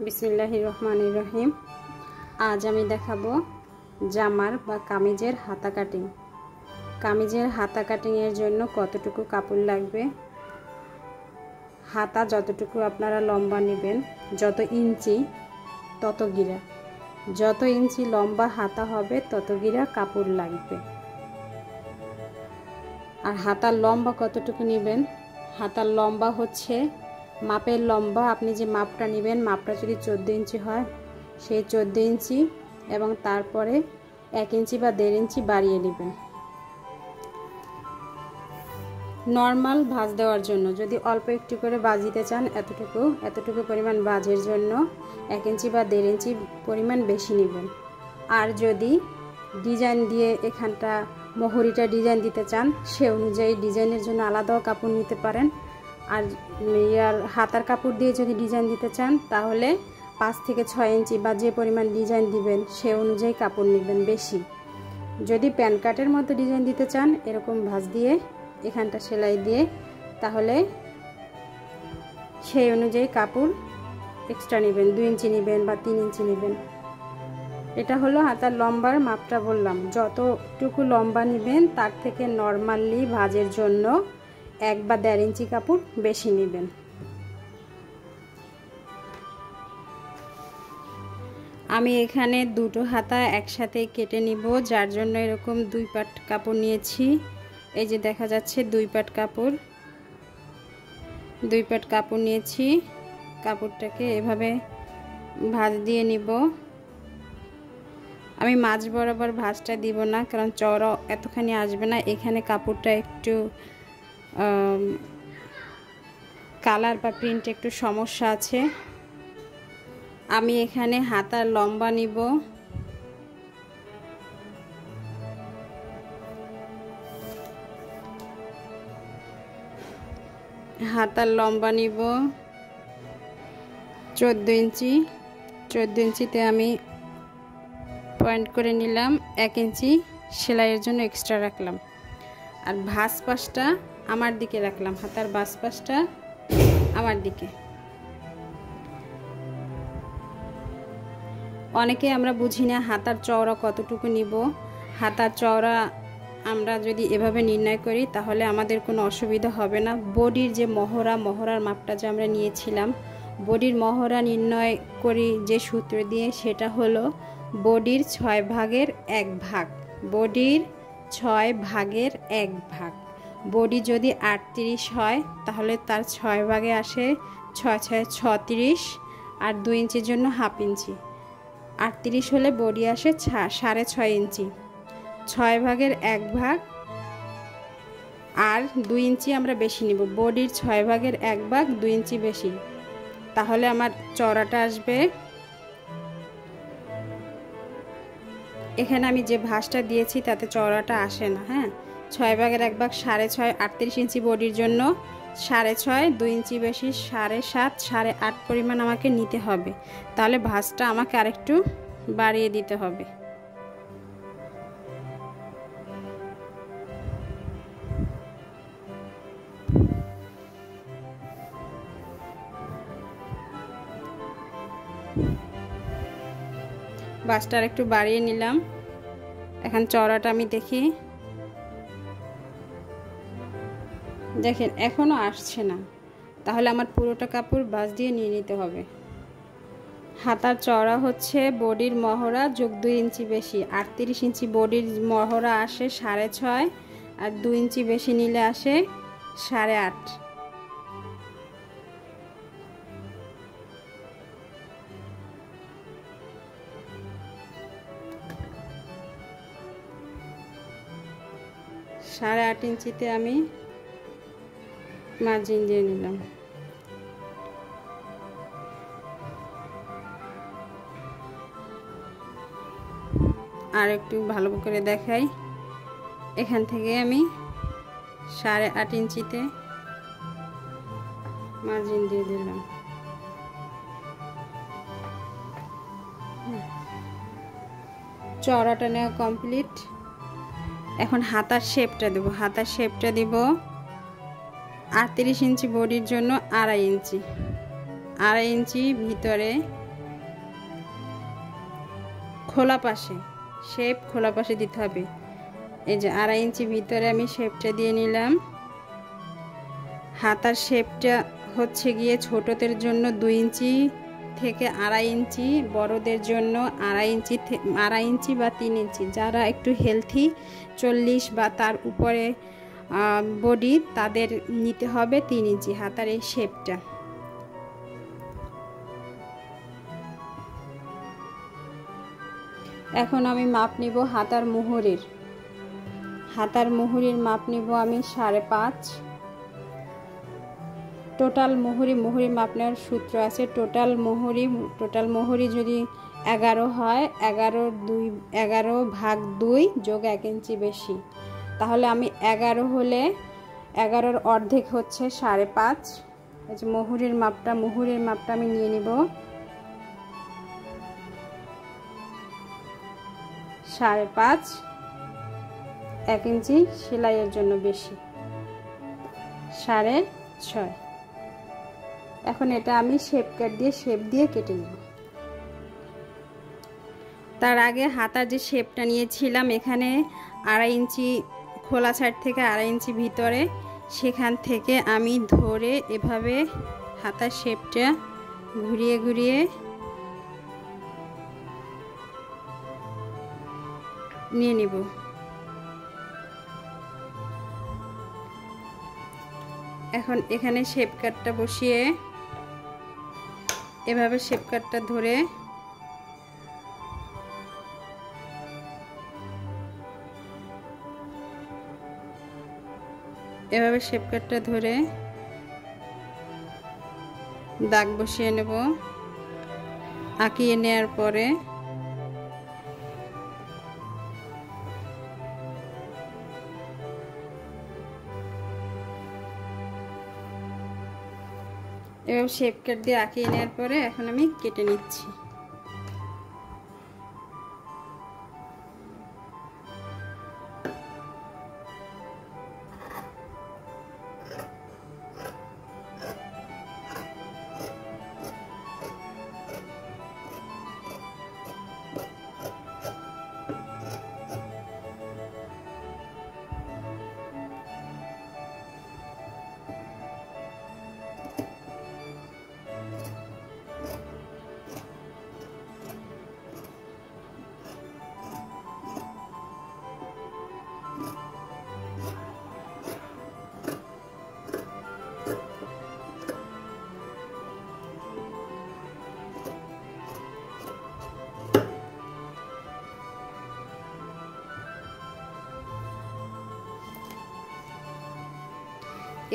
বিসমিল্লাহির রহমানির রহিম। আজ আমি দেখাবো জামার বা কামিজের হাতা কাটিং। কামিজের হাতা কাটিংয়ের জন্য কতটুকু কাপড় লাগবে, হাতা যতটুকু আপনারা লম্বা নেবেন, যত ইঞ্চি তত গিরা, যত ইঞ্চি লম্বা হাতা হবে তত গিরা কাপড় লাগবে। আর হাতার লম্বা কতটুকু নেবেন, হাতার লম্বা হচ্ছে মাপের লম্বা, আপনি যে মাপটা নেবেন মাপটা যদি 14 ইঞ্চি হয় সেই 14 ইঞ্চি এবং তারপরে 1 ইঞ্চি বা 1.5 ইঞ্চি বাড়িয়ে নেবেন। নর্মাল ভাঁজ দেওয়ার জন্য যদি অল্প একটু করে ভাঁজ দিতে চান এতটুকু পরিমাণ ভাঁজের জন্য 1 ইঞ্চি বা 1.5 ইঞ্চি পরিমাণ বেশি নেবেন। আর যদি ডিজাইন দিয়ে এখানটা মোহরিটা ডিজাইন দিতে চান সে অনুযায়ী ডিজাইনের জন্য আলাদাও কাপড় নিতে পারেন। আর হাতার কাপড় দিয়ে যদি ডিজাইন দিতে চান তাহলে 5 থেকে 6 ইঞ্চি বা যে পরিমাণ ডিজাইন দিবেন সে অনুযায়ী কাপড় নেবেন বেশি। যদি প্যান কাটের মতো ডিজাইন দিতে চান এরকম ভাঁজ দিয়ে এখানটা সেলাই দিয়ে তাহলে সেই অনুযায়ী কাপড় এক্সট্রা নেবেন, 2 ইঞ্চি নেবেন বা 3 ইঞ্চি নেবেন। এটা হলো হাতার লম্বার মাপটা বললাম। যতটুকু লম্বা নেবেন তার থেকে নর্মালি ভাঁজের জন্য 1 বা 1.5 ইঞ্চি কাপড় বেশি নেবেন। আমি এখানে দুটো হাতা একসাথে কেটে নিব, যার জন্য এরকম 2 পাট কাপড় নিয়েছি। এই যে দেখা যাচ্ছে 2 পাট কাপড়, 2 পাট কাপড় নিয়েছি। কাপড়টাকে এভাবে ভাঁজ দিয়ে নিব। আমি মাঝ বরাবর ভাঁজটা দিব না, কারণ চওড়া এতখানি আসবে না। এখানে কাপড়টা একটু কালার বা প্রিন্ট একটু সমস্যা আছে। আমি এখানে হাতার লম্বা নিব, হাতার লম্বা নিব 14 ইঞ্চি। 14 ইঞ্চিতে আমি পয়েন্ট করে নিলাম, 1 ইঞ্চি সেলাইয়ের জন্য এক্সট্রা রাখলাম। আর ভাঁজ পাশটা আমার দিকে রাখলাম, হাতার ভাঁজ পাশটা আমার দিকে। অনেকে আমরা বুঝি না হাতার চওড়া কতটুকু নিব। হাতার চওড়া আমরা যদি এভাবে নির্ণয় করি তাহলে আমাদের কোনো অসুবিধা হবে না। বডির যে মহড়ার মাপটা যে আমরা নিয়েছিলাম, বডির মহড়া নির্ণয় করি যে সূত্র দিয়ে, সেটা হলো বডির 6 ভাগের 1 ভাগ। বডির 6 ভাগের 1 ভাগ। বডি যদি 38 হয় তাহলে তার 6 ভাগে আসে 6 6 36, আর 2 ইঞ্চির জন্য হাফ ইঞ্চি। 38 হলে বডি আসে 6.5 ইঞ্চি। 6 ভাগের 1 ভাগ আর 2 ইঞ্চি আমরা বেশি নিব। বডির 6 ভাগের 1 ভাগ 2 ইঞ্চি বেশি, তাহলে আমার চওড়াটা আসবে। এখানে আমি যে ভাঁজটা দিয়েছি তাতে চওড়াটা আসে না। হ্যাঁ, 6 ভাগের 1 ভাগ 6.5, 38 ইঞ্চি বডির জন্য 6.5, 2 ইঞ্চি বেশি 7.5, 8.5 পরিমাণ আমাকে নিতে হবে। তাহলে ভাঁজটা আমাকে আরেকটু বাড়িয়ে দিতে হবে। ভাঁজটা আরেকটু বাড়িয়ে নিলাম। এখন চওড়াটা আমি দেখি, দেখেন এখনো আসছে না, তাহলে আমার পুরোটা কাপড় ভাঁজ দিয়ে নিয়ে নিতে হবে। হাতার চওড়া হচ্ছে বডির মহড়া যোগ 2 ইঞ্চি বেশি। 38 ইঞ্চি বডির মহড়া আসে 6.5, আর 2 ইঞ্চি বেশি নিলে আসে 8.5। সাড়ে 8 ইঞ্চিতে আমি মার্জিন দিয়ে নিলাম। আর একটু ভালো করে দেখাই, এখান থেকে আমি 8.5 ইঞ্চিতে মার্জিন দিয়ে দিলাম। চওড়াটা নেওয়া কমপ্লিট। এখন হাতার শেপটা দেব। হাতার শেপটা দিব 38 ইঞ্চি বডির জন্য 2.5 ইঞ্চি। 2.5 ইঞ্চি ভিতরে খোলা পাশে শেপ খোলা পাশে দিতে হবে। এই যে 2.5 ইঞ্চি ভিতরে আমি শেপটা দিয়ে নিলাম। হাতার শেপটা হচ্ছে গিয়ে ছোটদের জন্য 2 ইঞ্চি থেকে 2.5 ইঞ্চি, বড়দের জন্য 2.5 ইঞ্চি বা 3 ইঞ্চি। যারা একটু হেলথি 40 বা তার উপরে বডি, তাদের নিতে হবে 3 ইঞ্চি হাতার এই শেপটা। এখন আমি মাপ নিব হাতার মুহুরির। হাতার মুহুরির মাপ নিব আমি 5.5। টোটাল মুহুরি মাপ নেওয়ার সূত্র আছে। টোটাল মুহুরি যদি 11 হয়, 11 ভাগ 2 যোগ 1 ইঞ্চি বেশি, তাহলে আমি 11 হলে 11-র অর্ধেক হচ্ছে 5.5। এই যে মুহুরির মাপটা আমি নিয়ে নিব 5.5, 1 ইঞ্চি সেলাইয়ের জন্য বেশি 6.5। এখন এটা আমি শেপ দিয়ে কেটে নেব। তার আগে হাতার যে শেপটা নিয়েছিলাম, এখানে 2.5 ইঞ্চি খোলা সাইড থেকে 2.5 ইঞ্চি ভিতরে, সেখান থেকে আমি ধরে এভাবে হাতার শেপটা ঘুরিয়ে নিয়ে নিব। এখন এখানে শেপ কাটটা বসিয়ে এভাবে শেপ কাটটা ধরে দাগ বসিয়ে নেব। আঁকিয়ে নেওয়ার পরে এভাবে শেপ কাট দিয়ে আঁকিয়ে নেওয়ার পরে এখন আমি কেটে নিচ্ছি।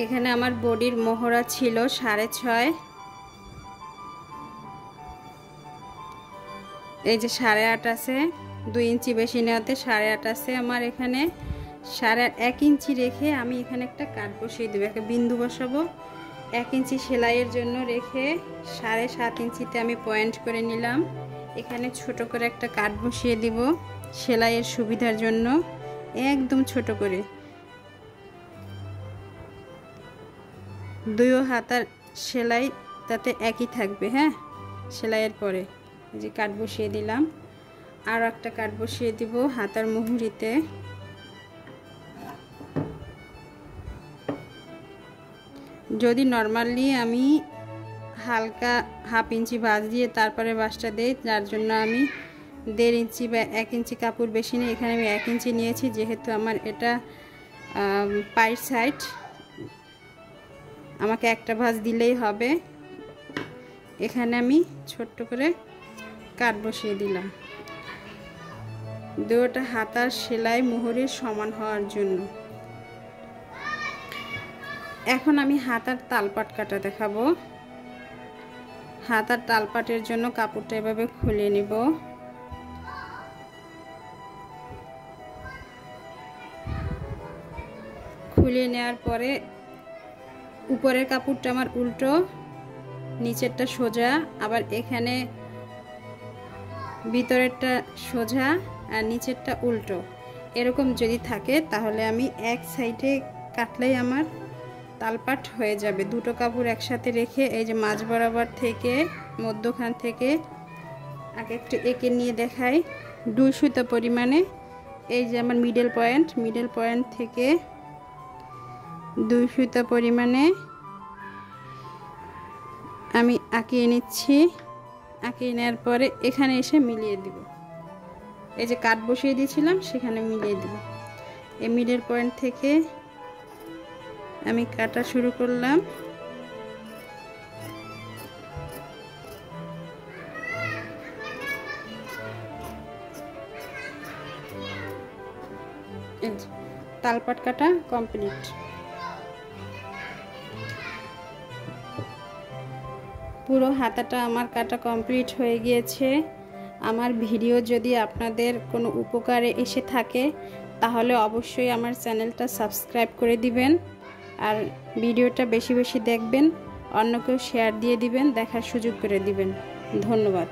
এখানে আমার বডির মহড়া ছিল 6.5। এই যে 8.5 আছে, 2 ইঞ্চি বেশি নেওয়াতে 8.5 আছে আমার। এখানে 1 ইঞ্চি রেখে আমি এখানে একটা কাট বসিয়ে দেবো, একটা বিন্দু বসাবো। 1 ইঞ্চি সেলাইয়ের জন্য রেখে 7.5 ইঞ্চিতে আমি পয়েন্ট করে নিলাম। এখানে ছোট করে একটা কাট বসিয়ে দিব সেলাইয়ের সুবিধার জন্য, একদম ছোট করে। 2 হাতার সেলাই তাতে একই থাকবে। হ্যাঁ, সেলাইয়ের পরে এই যে কাট বসিয়ে দিলাম। আর একটা কাট বসিয়ে দিব হাতার মুহুরিতে। যদি নর্মালি আমি হালকা 1/2 ইঞ্চি ভাঁজ দিয়ে তারপরে বাঁশটা দেই, যার জন্য আমি 1.5 ইঞ্চি বা 1 ইঞ্চি কাপড় বেশি নিই। এখানে আমি 1 ইঞ্চি নিয়েছি, যেহেতু আমার এটা পায়ের সাইড, আমাকে একটা ভাঁজ দিলেই হবে। এখানে আমি ছোট্ট করে কাট বসিয়ে দিলাম, দুটো হাতার সেলাই মুহুরির সমান হওয়ার জন্য। এখন আমি হাতার তালপাট কাটা দেখাবো। হাতার তালপাটের জন্য কাপড়টা এভাবে খুলে নিব। খুলে নেওয়ার পরে উপরের কাপড়টা আমার উল্টো, নিচেরটা সোজা, আবার এখানে ভিতরেরটা সোজা আর নিচেরটা উল্টো। এরকম যদি থাকে তাহলে আমি এক সাইডে কাটলেই আমার তালপাট হয়ে যাবে। দুটো কাপড় একসাথে রেখে এই যে মাঝ বরাবর থেকে মধ্যখান থেকে আগে একটু এঁকে নিয়ে দেখাই। 2 সুতা পরিমাণে, এই যে আমার মিডল পয়েন্ট থেকে 2 সুতা পরিমাণে আমি আঁকিয়ে নিচ্ছি। আঁকিয়ে নেওয়ার পরে এখানে এসে মিলিয়ে দিব, এই যে কাট বসিয়ে দিয়েছিলাম সেখানে মিলিয়ে দিব। এই মিডল পয়েন্ট থেকে আমি কাটা শুরু করলাম। তালপাট কাটা কমপ্লিট। পুরো হাতাটা আমার কাটা কমপ্লিট হয়ে গিয়েছে। আমার ভিডিও যদি আপনাদের কোনো উপকারে এসে থাকে তাহলে অবশ্যই আমার চ্যানেলটা সাবস্ক্রাইব করে দিবেন, আর ভিডিওটা বেশি বেশি দেখবেন, অন্যকেও শেয়ার দিয়ে দিবেন, দেখার সুযোগ করে দিবেন। ধন্যবাদ।